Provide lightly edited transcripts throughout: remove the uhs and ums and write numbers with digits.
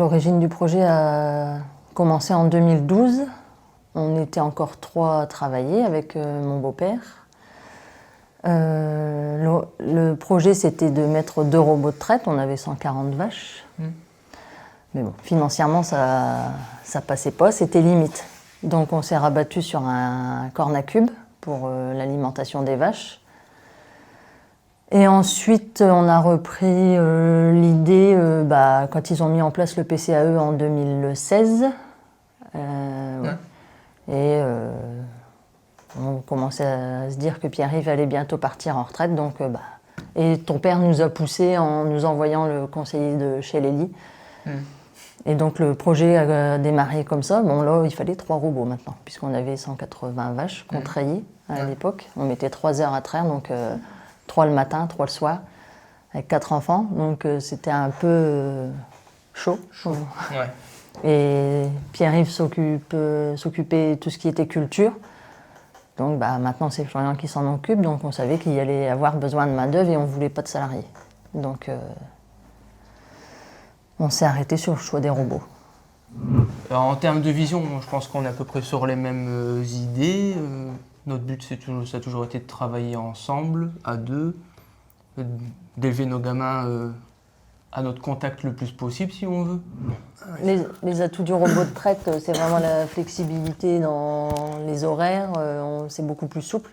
l'origine du projet a commencé en 2012. On était encore 3 à travailler avec mon beau-père. Le projet, c'était de mettre 2 robots de traite. On avait 140 vaches. Mais bon, financièrement, ça passait pas. C'était limite. Donc, on s'est rabattu sur un corn-à-cube pour l'alimentation des vaches. Et ensuite, on a repris l'idée quand ils ont mis en place le PCAE en 2016. Et on commençait à se dire que Pierre-Yves allait bientôt partir en retraite. Donc, et ton père nous a poussé en nous envoyant le conseiller de chez Lélie. Et donc, le projet a démarré comme ça. Bon, là, il fallait 3 robots maintenant, puisqu'on avait 180 vaches qu'on trayait à l'époque. On mettait 3 heures à traire, donc 3 le matin, 3 le soir, avec 4 enfants. Donc, c'était un peu chaud. Ouais. Et Pierre-Yves s'occupait de tout ce qui était culture. Donc maintenant, c'est Florian qui s'en occupe. Donc on savait qu'il y allait avoir besoin de main-d'œuvre et on ne voulait pas de salariés. Donc on s'est arrêté sur le choix des robots. Alors, en termes de vision, je pense qu'on est à peu près sur les mêmes idées. Notre but, ça a toujours été de travailler ensemble, à 2, d'élever nos gamins à notre contact le plus possible, si on veut. Les atouts du robot de traite, c'est vraiment la flexibilité dans les horaires. C'est beaucoup plus souple.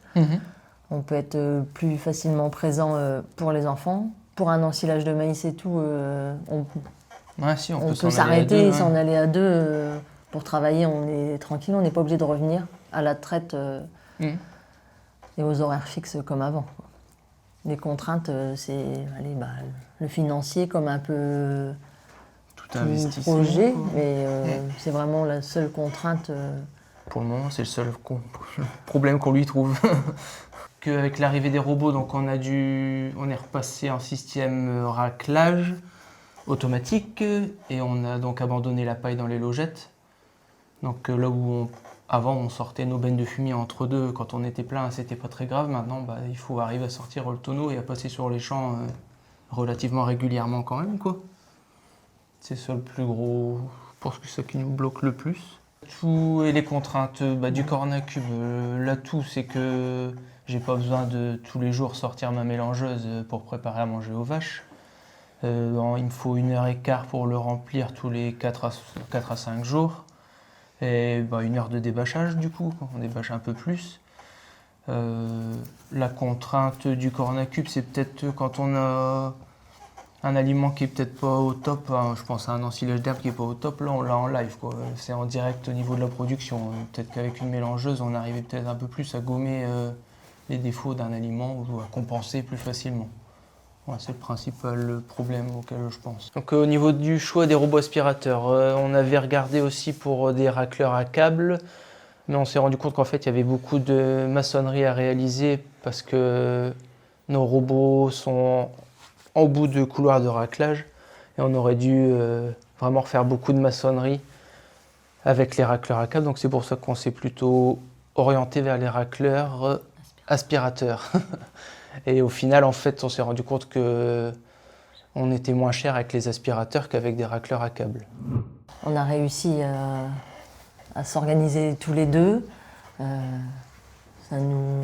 On peut être plus facilement présent pour les enfants. Pour un ensilage de maïs et tout, on peut s'arrêter et s'en aller à 2. Pour travailler, on est tranquille. On n'est pas obligé de revenir à la traite et aux horaires fixes comme avant. Les contraintes, c'est le financier comme un peu tout investissement, projet, mais c'est vraiment la seule contrainte. Pour le moment, c'est le seul problème qu'on lui trouve. Qu'avec l'arrivée des robots, donc on est repassé en système raclage automatique et on a donc abandonné la paille dans les logettes. Donc là où avant, on sortait nos bennes de fumier entre 2. Quand on était plein, c'était pas très grave. Maintenant, il faut arriver à sortir le tonneau et à passer sur les champs relativement régulièrement quand même, quoi. C'est ça le plus gros, je pense que c'est ça qui nous bloque le plus. Tout et les contraintes du corn-à-cube. L'atout, c'est que j'ai pas besoin de tous les jours sortir ma mélangeuse pour préparer à manger aux vaches. Il me faut 1h15 pour le remplir tous les 4 à 5 jours. Et 1 heure de débâchage du coup, on débâche un peu plus. La contrainte du corn-à-cube, c'est peut-être quand on a un aliment qui est peut-être pas au top, je pense à un ensilage d'herbe qui est pas au top, là on l'a en live, quoi. C'est en direct au niveau de la production. Peut-être qu'avec une mélangeuse, on arrivait peut-être un peu plus à gommer les défauts d'un aliment ou à compenser plus facilement. Ouais, c'est le principal problème auquel je pense. Donc au niveau du choix des robots aspirateurs, on avait regardé aussi pour des racleurs à câble, mais on s'est rendu compte qu'en fait il y avait beaucoup de maçonnerie à réaliser parce que nos robots sont en bout de couloir de raclage et on aurait dû vraiment refaire beaucoup de maçonnerie avec les racleurs à câble. Donc c'est pour ça qu'on s'est plutôt orienté vers les racleurs aspirateurs. Et au final, en fait, on s'est rendu compte que on était moins cher avec les aspirateurs qu'avec des racleurs à câble. On a réussi à s'organiser tous les 2. Ça nous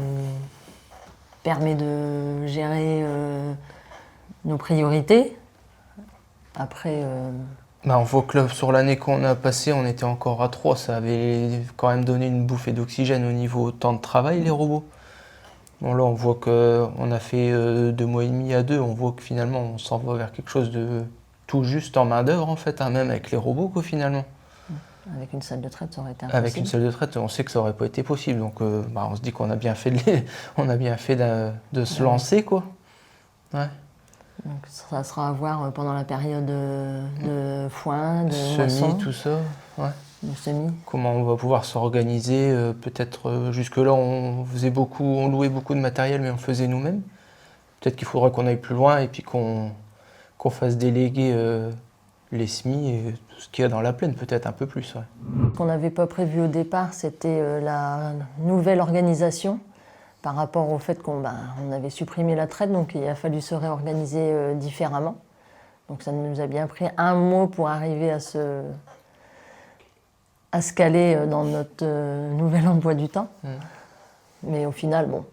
permet de gérer nos priorités. Après... On voit que là, sur l'année qu'on a passée, on était encore à 3. Ça avait quand même donné une bouffée d'oxygène au niveau temps de travail, les robots. Bon, là, on voit qu'on a fait 2 mois et demi à 2. On voit que finalement, on s'en va vers quelque chose de tout juste en main-d'œuvre, en fait, même avec les robots, quoi, finalement. Avec une salle de traite, ça aurait été impossible. Avec une salle de traite, on sait que ça n'aurait pas été possible. Donc, on se dit qu'on a bien fait de se lancer, quoi. Ouais. Donc, ça sera à voir pendant la période de foin, de semis, moisson. tout ça. Ouais. De semis. Comment on va pouvoir s'organiser. Peut-être jusque-là, on louait beaucoup de matériel, mais on faisait nous-mêmes. Peut-être qu'il faudra qu'on aille plus loin et puis qu'on fasse déléguer les semis et tout ce qu'il y a dans la plaine, peut-être un peu plus. Ouais. Ce qu'on n'avait pas prévu au départ, c'était la nouvelle organisation par rapport au fait qu'on avait supprimé la traite, donc il a fallu se réorganiser différemment. Donc ça nous a bien pris un mois pour arriver à se caler dans notre nouvel emploi du temps. Mais au final, bon,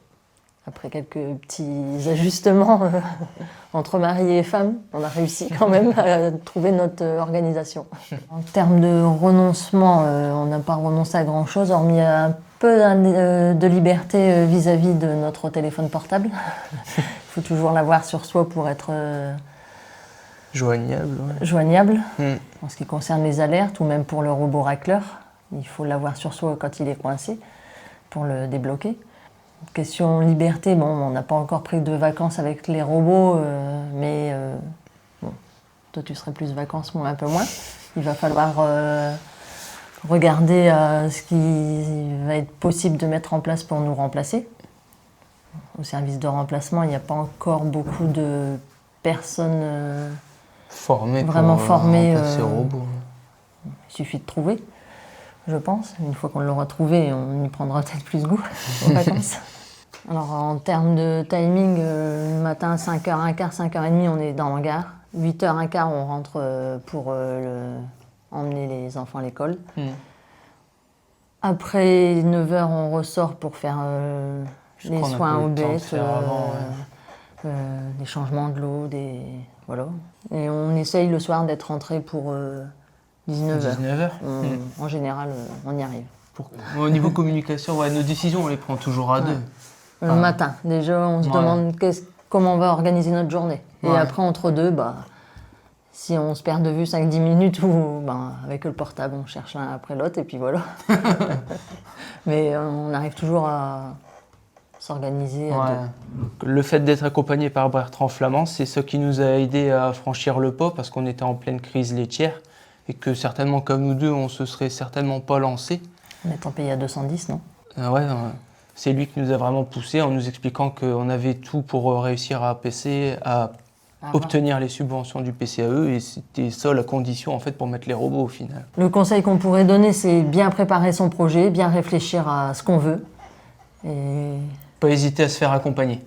après quelques petits ajustements entre mari et femme, on a réussi quand même à trouver notre organisation. En termes de renoncement, on n'a pas renoncé à grand-chose, hormis un peu de liberté vis-à-vis de notre téléphone portable. Il faut toujours l'avoir sur soi pour être joignable. Joignable. En ce qui concerne les alertes ou même pour le robot racleur, il faut l'avoir sur soi quand il est coincé pour le débloquer. Question liberté, bon, on n'a pas encore pris de vacances avec les robots, mais bon, toi tu serais plus vacances, moi un peu moins. Il va falloir regarder ce qui va être possible de mettre en place pour nous remplacer. Au service de remplacement, il n'y a pas encore beaucoup de personnes vraiment formées. Remplacer robots. Il suffit de trouver, je pense. Une fois qu'on l'aura trouvé, on y prendra peut-être plus goût aux vacances. Alors en termes de timing, le matin 5h15, 5h30 on est dans l'hangar. 8h15 on rentre pour emmener les enfants à l'école. Après 9h on ressort pour faire les soins aux bêtes, des changements de l'eau, voilà. Et on essaye le soir d'être rentré pour 19h. 19h. En général, on y arrive. Au niveau communication, nos décisions on les prend toujours à deux. Le matin, déjà, on se demande comment on va organiser notre journée. Et après, entre deux, si on se perd de vue 5-10 minutes, ou avec le portable, on cherche l'un après l'autre, et puis voilà. Mais on arrive toujours à s'organiser à deux. Le fait d'être accompagné par Bertrand Flamand, c'est ce qui nous a aidé à franchir le pas, parce qu'on était en pleine crise laitière, et que certainement, comme nous deux, on se serait certainement pas lancé. En étant payé à 210, non? C'est lui qui nous a vraiment poussé en nous expliquant qu'on avait tout pour réussir à obtenir les subventions du PCAE, et c'était ça la condition en fait pour mettre les robots au final. Le conseil qu'on pourrait donner, c'est bien préparer son projet, bien réfléchir à ce qu'on veut. Et pas hésiter à se faire accompagner.